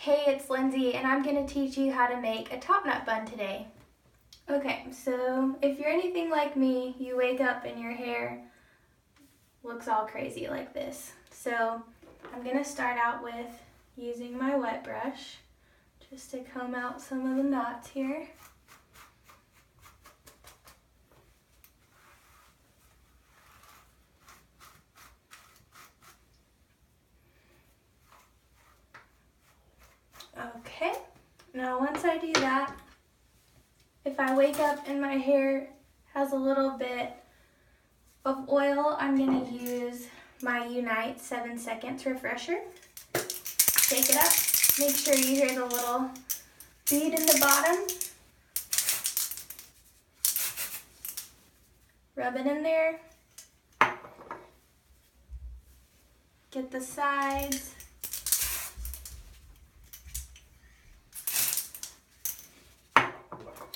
Hey, it's Lindsay, and I'm going to teach you how to make a top knot bun today. Okay, so if you're anything like me, you wake up and your hair looks all crazy like this. So I'm going to start out with using my wet brush just to comb out some of the knots here. Okay, now once I do that, if I wake up and my hair has a little bit of oil, I'm going to use my Unite 7 Seconds Refresher. Shake it up, make sure you hear the little bead in the bottom. Rub it in there. Get the sides.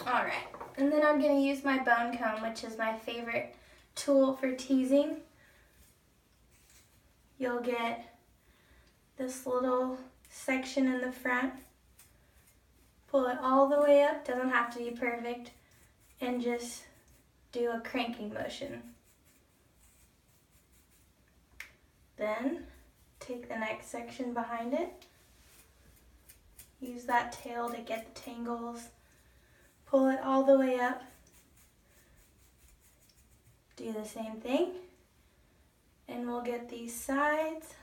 Alright, and then I'm going to use my bone comb, which is my favorite tool for teasing. You'll get this little section in the front. Pull it all the way up, doesn't have to be perfect, and just do a cranking motion. Then take the next section behind it. Use that tail to get the tangles. Pull it all the way up. Do the same thing. And we'll get these sides.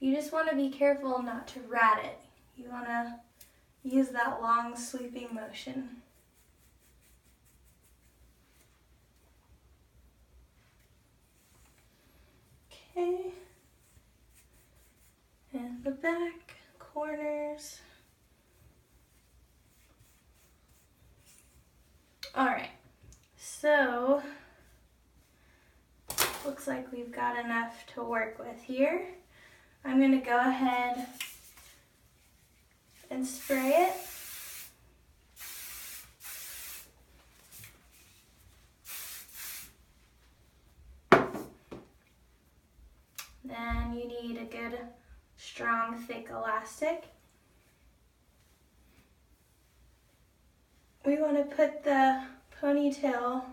You just want to be careful not to rat it. You want to use that long sweeping motion. Okay. And the back, corners. Alright, so looks like we've got enough to work with here. I'm going to go ahead and spray it. Then you need a good, strong, thick elastic. We want to put the ponytail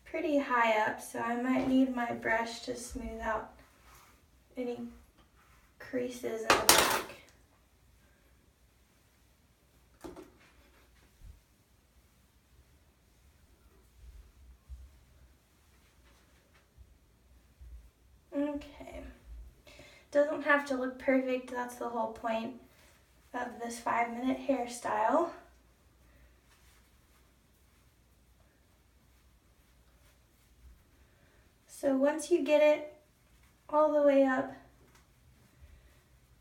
pretty high up, so I might need my brush to smooth out any creases in the back. Okay. Doesn't have to look perfect, that's the whole point of this 5-minute hairstyle. So once you get it all the way up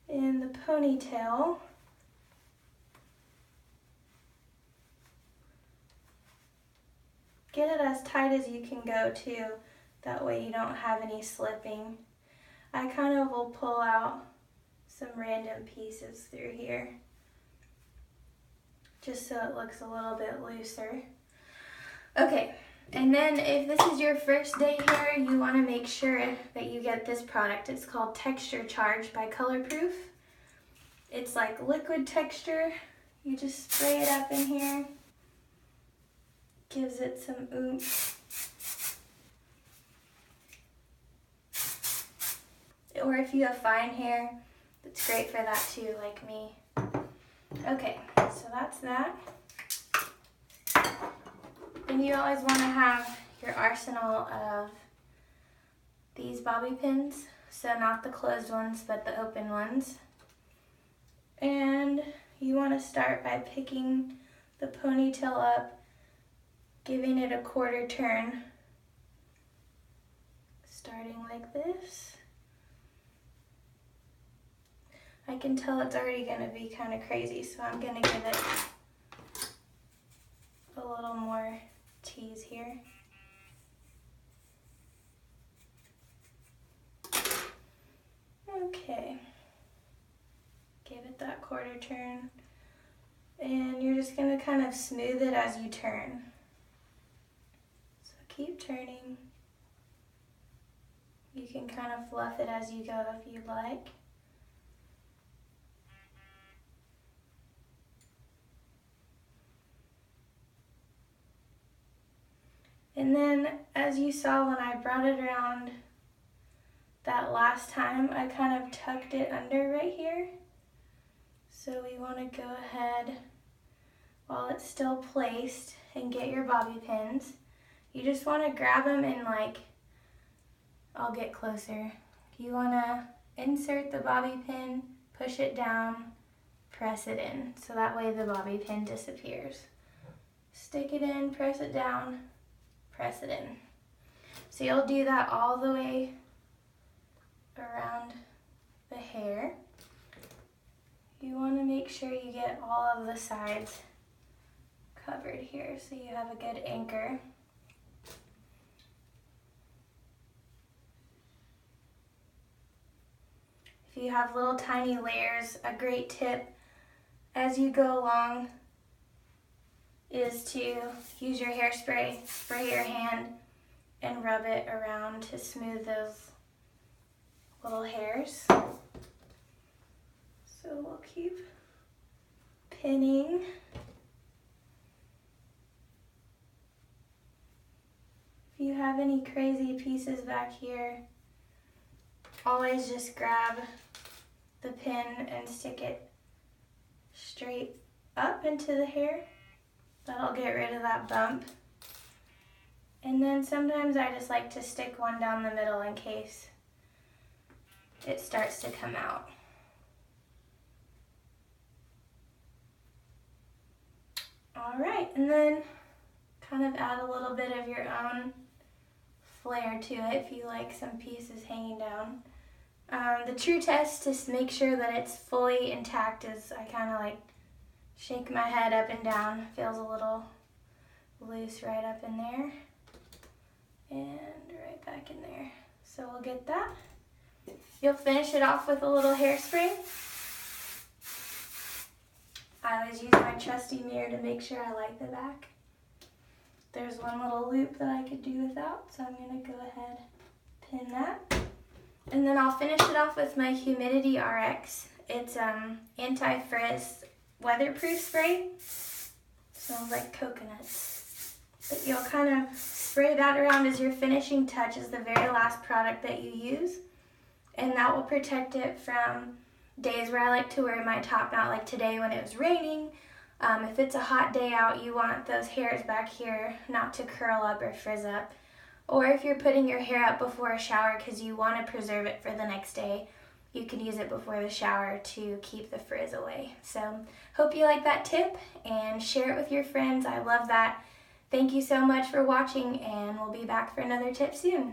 in the ponytail, get it as tight as you can go too, that way you don't have any slipping. I kind of will pull out some random pieces through here, just so it looks a little bit looser. Okay, and then if this is your first day hair, you want to make sure that you get this product. It's called Texture Charge by Colorproof. It's like liquid texture. You just spray it up in here. Gives it some oomph. Or if you have fine hair, it's great for that too, like me. Okay, so that's that. And you always want to have your arsenal of these bobby pins. So not the closed ones, but the open ones. And you want to start by picking the ponytail up, giving it a quarter turn, starting like this. I can tell it's already going to be kind of crazy, so I'm going to give it a little more tease here. Okay. Give it that quarter turn. And you're just going to kind of smooth it as you turn. So keep turning. You can kind of fluff it as you go if you'd like. And then, as you saw when I brought it around that last time, I kind of tucked it under right here. So we want to go ahead, while it's still placed, and get your bobby pins. You just want to grab them and I'll get closer. You want to insert the bobby pin, push it down, press it in, so that way the bobby pin disappears. Stick it in, press it down, press it in. So you'll do that all the way around the hair. You want to make sure you get all of the sides covered here so you have a good anchor. If you have little tiny layers, a great tip as you go along is to use your hairspray, spray your hand, and rub it around to smooth those little hairs. So we'll keep pinning. If you have any crazy pieces back here, always just grab the pin and stick it straight up into the hair. That'll get rid of that bump. And then sometimes I just like to stick one down the middle in case it starts to come out. All right, and then kind of add a little bit of your own flair to it if you like some pieces hanging down. The true test to make sure that it's fully intact is I kind of shake my head up and down. Feels a little loose right up in there and right back in there. So we'll get that. You'll finish it off with a little hairspray. I always use my trusty mirror to make sure I like the back. There's one little loop that I could do without, so I'm going to go ahead, pin that. And then I'll finish it off with my Humidity RX. It's anti-frizz weatherproof spray. Smells like coconuts. But you'll kind of spray that around as your finishing touch as the very last product that you use. And that will protect it from days where I like to wear my top knot, like today when it was raining. If it's a hot day out, you want those hairs back here not to curl up or frizz up. Or if you're putting your hair up before a shower because you want to preserve it for the next day, you can use it before the shower to keep the frizz away. So hope you like that tip and share it with your friends. I love that. Thank you so much for watching, and we'll be back for another tip soon.